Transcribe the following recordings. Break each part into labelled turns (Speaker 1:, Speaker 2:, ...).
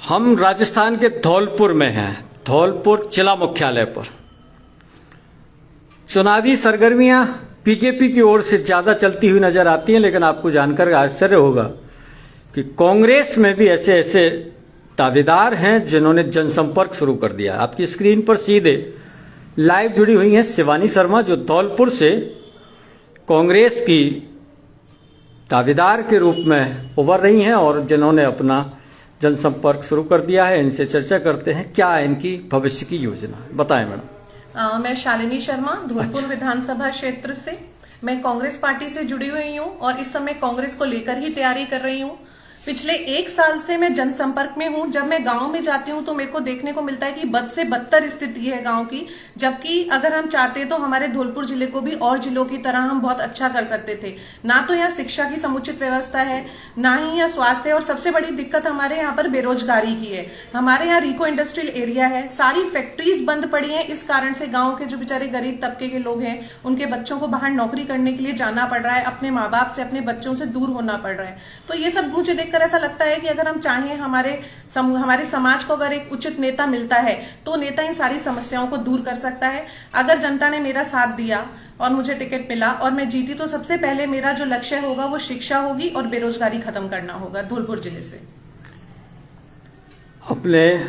Speaker 1: हम राजस्थान के धौलपुर में हैं, धौलपुर जिला मुख्यालय पर। चुनावी सरगर्मियां बीजेपी की ओर से ज्यादा चलती हुई नजर आती हैं, लेकिन आपको जानकर आश्चर्य होगा कि कांग्रेस में भी ऐसे ऐसे दावेदार हैं जिन्होंने जनसंपर्क शुरू कर दिया। आपकी स्क्रीन पर सीधे लाइव जुड़ी हुई हैं शिवानी शर्मा, जो धौलपुर से कांग्रेस की दावेदार के रूप में उभर रही हैं और जिन्होंने अपना जनसंपर्क शुरू कर दिया है। इनसे चर्चा करते हैं क्या है इनकी भविष्य की योजना। बताएं मैडम।
Speaker 2: मैं शालिनी शर्मा, धौलपुर विधानसभा क्षेत्र से। मैं कांग्रेस पार्टी से जुड़ी हुई हूँ और इस समय कांग्रेस को लेकर ही तैयारी कर रही हूँ। पिछले 1 साल से मैं जनसंपर्क में हूँ। जब मैं गांव में जाती हूँ तो मेरे को देखने को मिलता है कि बद से बदतर स्थिति है गांव की, जबकि अगर हम चाहते तो हमारे धौलपुर जिले को भी और जिलों की तरह हम बहुत अच्छा कर सकते थे। ना तो यहाँ शिक्षा की समुचित व्यवस्था है, ना ही यहाँ स्वास्थ्य है, और सबसे बड़ी दिक्कत हमारे यहाँ पर बेरोजगारी की है। हमारे यहाँ रिको इंडस्ट्रियल एरिया है, सारी फैक्ट्रीज बंद पड़ी है। इस कारण से गाँव के जो बेचारे गरीब तबके के लोग हैं, उनके बच्चों को बाहर नौकरी करने के लिए जाना पड़ रहा है, अपने माँ बाप से, अपने बच्चों से दूर होना पड़ रहा है। तो ये सब मुझे देखकर ऐसा लगता है कि अगर हम चाहें, हमारे समाज को अगर एक उचित नेता मिलता है तो नेता इन सारी समस्याओं को दूर कर सकता है। अगर जनता ने मेरा साथ दिया और मुझे टिकट मिला और मैं जीती तो सबसे पहले मेरा जो लक्ष्य होगा वो शिक्षा होगी और बेरोजगारी खत्म करना होगा धौलपुर जिले से।
Speaker 1: अपने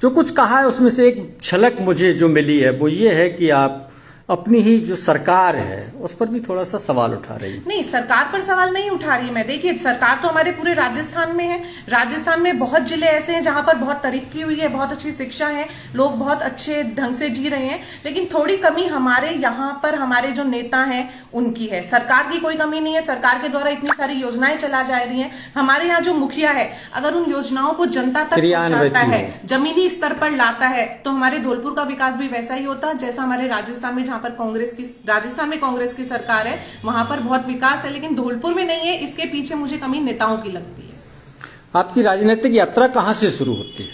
Speaker 1: जो कुछ कहा है उसमें से एक झलक मुझे जो मिली है वो ये है कि आप अपनी ही जो सरकार है उस पर भी थोड़ा सा सवाल उठा रही है।
Speaker 2: नहीं, सरकार पर सवाल नहीं उठा रही मैं। देखिए, सरकार तो हमारे पूरे राजस्थान में है। राजस्थान में बहुत जिले ऐसे हैं जहां पर बहुत तरक्की हुई है, बहुत अच्छी शिक्षा है, लोग बहुत अच्छे ढंग से जी रहे हैं, लेकिन थोड़ी कमी हमारे यहाँ पर हमारे जो नेता हैं उनकी है। सरकार की कोई कमी नहीं है, सरकार के द्वारा इतनी सारी योजनाएं चला जा रही है। हमारे यहाँ जो मुखिया है, अगर उन योजनाओं को जनता तक पहुंचाता है, जमीनी स्तर पर लाता है, तो हमारे धौलपुर का विकास भी वैसा ही होता जैसा हमारे राजस्थान में, पर राजस्थान में कांग्रेस की सरकार है, वहां पर बहुत विकास है, लेकिन धौलपुर में नहीं है। इसके पीछे मुझे कमी नेताओं की लगती है।
Speaker 1: आपकी राजनीतिक यात्रा कहां से शुरू होती है?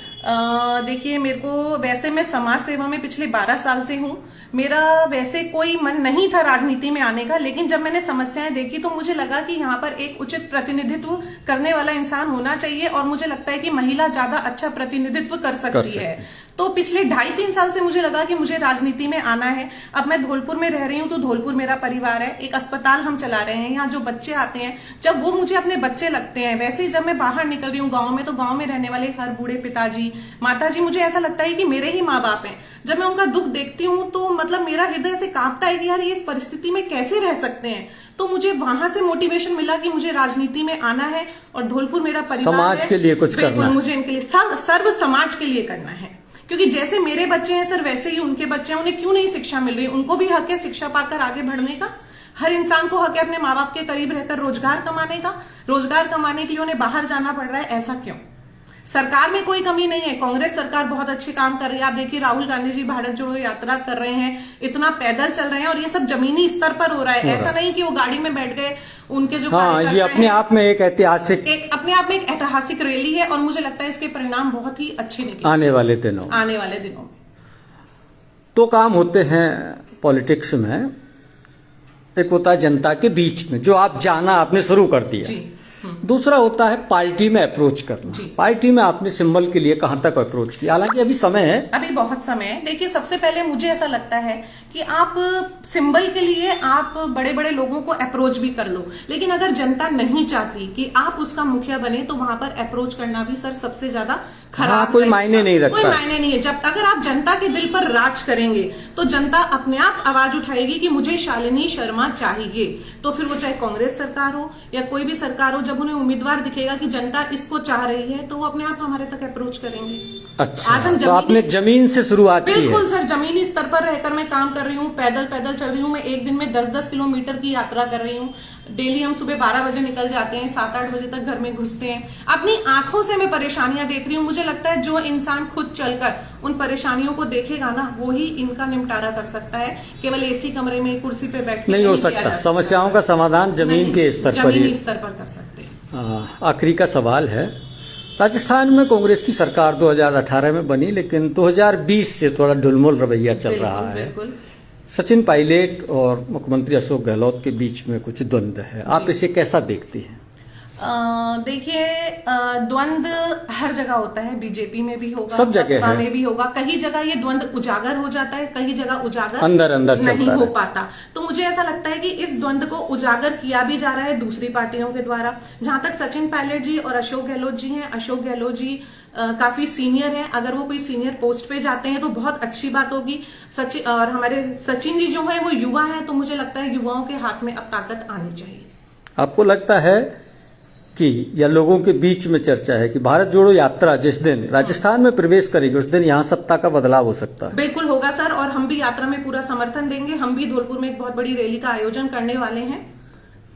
Speaker 2: देखिए, मेरे को वैसे मैं समाज सेवा में पिछले 12 साल से हूँ। मेरा वैसे कोई मन नहीं था राजनीति में आने का, लेकिन जब मैंने समस्याएं देखी तो मुझे लगा कि यहाँ पर एक उचित प्रतिनिधित्व करने वाला इंसान होना चाहिए, और मुझे लगता है कि महिला ज्यादा अच्छा प्रतिनिधित्व कर सकती है। तो पिछले 2.5-3 साल से मुझे लगा कि मुझे राजनीति में आना है। अब मैं धौलपुर में रह रही हूँ तो धौलपुर मेरा परिवार है, एक अस्पताल हम चला रहे हैं। यहाँ जो बच्चे आते हैं, जब वो मुझे अपने बच्चे लगते हैं, वैसे ही जब मैं बाहर निकल रही हूँ गाँव में, तो गाँव में रहने वाले हर बूढ़े पिताजी, माताजी, मुझे ऐसा लगता है कि मेरे ही माँ बाप हैं। जब मैं उनका दुख देखती हूँ तो मतलब मेरा हृदय से कांपता है कि यार ये इस परिस्थिति में कैसे रह सकते हैं। तो मुझे वहां से मोटिवेशन मिला कि मुझे राजनीति में आना है, और धौलपुर मेरा परिवार
Speaker 1: समाज
Speaker 2: है,
Speaker 1: के लिए कुछ करना है।
Speaker 2: मुझे इनके लिए सर्व समाज के लिए करना है, क्योंकि जैसे मेरे बच्चे हैं सर, वैसे ही उनके बच्चे हैं। उन्हें क्यों नहीं शिक्षा मिल रही? उनको भी हक है शिक्षा पाकर आगे बढ़ने का। हर इंसान को हक है अपने माँ बाप के करीब रहकर रोजगार कमाने का। रोजगार कमाने के लिए उन्हें बाहर जाना पड़ रहा है, ऐसा क्यों? सरकार में कोई कमी नहीं है, कांग्रेस सरकार बहुत अच्छे काम कर रही है। आप देखिए, राहुल गांधी जी भारत जोड़ो यात्रा कर रहे हैं, इतना पैदल चल रहे हैं, और ये सब जमीनी स्तर पर हो रहा है। ऐसा नहीं कि वो गाड़ी में बैठ गए, उनके जो
Speaker 1: ये अपने आप में एक ऐतिहासिक
Speaker 2: रैली है, और मुझे लगता है इसके परिणाम बहुत ही अच्छे निकले
Speaker 1: आने वाले दिनों
Speaker 2: में।
Speaker 1: तो काम होते हैं पॉलिटिक्स में, एक होता है जनता के बीच में, जो आप जाना आपने शुरू कर दिया। दूसरा होता है पार्टी में अप्रोच करना। पार्टी में आपने सिंबल के लिए कहां तक अप्रोच किया? हालांकि अभी समय है,
Speaker 2: अभी बहुत समय है। देखिए, सबसे पहले मुझे ऐसा लगता है कि आप सिंबल के लिए आप बड़े बड़े लोगों को अप्रोच भी कर लो, लेकिन अगर जनता नहीं चाहती कि आप उसका मुखिया बने तो वहां पर अप्रोच करना भी सर सबसे ज्यादा खराब।
Speaker 1: कोई मायने नहीं रखता,
Speaker 2: कोई मायने नहीं है। जब अगर आप जनता के दिल पर राज करेंगे तो जनता अपने आप आवाज उठाएगी कि मुझे शालिनी शर्मा चाहिए। तो फिर वो चाहे कांग्रेस सरकार हो या कोई भी सरकार हो, जब उन्हें उम्मीदवार दिखेगा कि जनता इसको चाह रही है तो वो अपने आप हमारे तक अप्रोच करेंगे।
Speaker 1: अच्छा, आज हम तो आपने जमीन से शुरुआत की है?
Speaker 2: बिल्कुल सर, जमीनी स्तर पर रहकर मैं काम कर रही हूँ, पैदल चल रही हूँ। मैं एक दिन में 10-10 किलोमीटर की यात्रा कर रही हूँ। डेली हम सुबह 12 बजे निकल जाते हैं, 7-8 बजे तक घर में घुसते हैं। अपनी आंखों से मैं परेशानियां देख रही हूँ। मुझे लगता है जो इंसान खुद चलकर उन परेशानियों को देखेगा ना, वो ही इनका निपटारा कर सकता है। केवल एसी कमरे में कुर्सी पे बैठ
Speaker 1: नहीं हो सकता। समस्याओं का समाधान जमीन के स्तर
Speaker 2: पर कर सकते हैं।
Speaker 1: आखिरी का सवाल है, राजस्थान में कांग्रेस की सरकार 2018 में बनी, लेकिन 2020 से थोड़ा ढुलमुल रवैया चल रहा है। सचिन पायलट और मुख्यमंत्री अशोक गहलोत के बीच में कुछ द्वंद्व है, आप इसे कैसा देखती हैं?
Speaker 2: देखिए, द्वंद हर जगह होता है, बीजेपी में भी होगा,
Speaker 1: सब जगह
Speaker 2: बसपा
Speaker 1: है।
Speaker 2: में भी होगा। कई जगह ये द्वंद उजागर हो जाता है, कई जगह उजागर
Speaker 1: अंदर अंदर
Speaker 2: नहीं
Speaker 1: चलता
Speaker 2: हो
Speaker 1: रहता।
Speaker 2: पाता। तो मुझे ऐसा लगता है कि इस द्वंद को उजागर किया भी जा रहा है दूसरी पार्टियों के द्वारा। जहां तक सचिन पायलट जी और अशोक गहलोत जी हैं, अशोक गहलोत जी काफी सीनियर हैं, अगर वो कोई सीनियर पोस्ट पे जाते हैं तो बहुत अच्छी बात होगी। सचिन और हमारे सचिन जी जो है वो युवा हैं, तो मुझे लगता है युवाओं के हाथ में अब ताकत आनी चाहिए।
Speaker 1: आपको लगता है कि या लोगों के बीच में चर्चा है कि भारत जोड़ो यात्रा जिस दिन राजस्थान में प्रवेश करेगी उस दिन यहाँ सत्ता का बदलाव हो सकता है?
Speaker 2: बिल्कुल होगा सर, और हम भी यात्रा में पूरा समर्थन देंगे। हम भी धौलपुर में एक बहुत बड़ी रैली का आयोजन करने वाले हैं,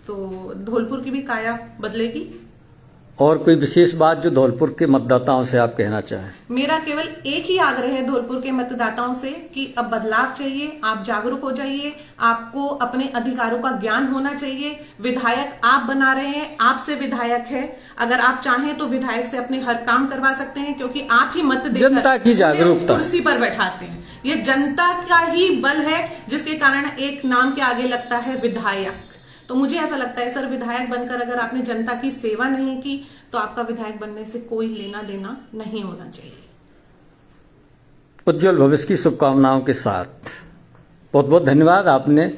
Speaker 2: तो धौलपुर की भी काया बदलेगी।
Speaker 1: और कोई विशेष बात जो धौलपुर के मतदाताओं से आप कहना चाहें?
Speaker 2: मेरा केवल एक ही आग्रह है धौलपुर के मतदाताओं से कि अब बदलाव चाहिए, आप जागरूक हो जाइए, आपको अपने अधिकारों का ज्ञान होना चाहिए। विधायक आप बना रहे हैं, आपसे विधायक है, अगर आप चाहें तो विधायक से अपने हर काम करवा सकते हैं, क्योंकि आप ही मत देकर
Speaker 1: जनता की जागरूकता
Speaker 2: कुर्सी पर बैठाते हैं। ये जनता का ही बल है जिसके कारण एक नाम के आगे लगता है विधायक। तो मुझे ऐसा लगता है सर, विधायक बनकर अगर आपने जनता की सेवा नहीं की तो आपका विधायक बनने से कोई लेना देना नहीं होना चाहिए।
Speaker 1: उज्जवल भविष्य की शुभकामनाओं के साथ बहुत बहुत धन्यवाद, आपने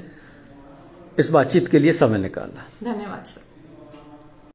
Speaker 1: इस बातचीत के लिए समय निकाला।
Speaker 2: धन्यवाद सर।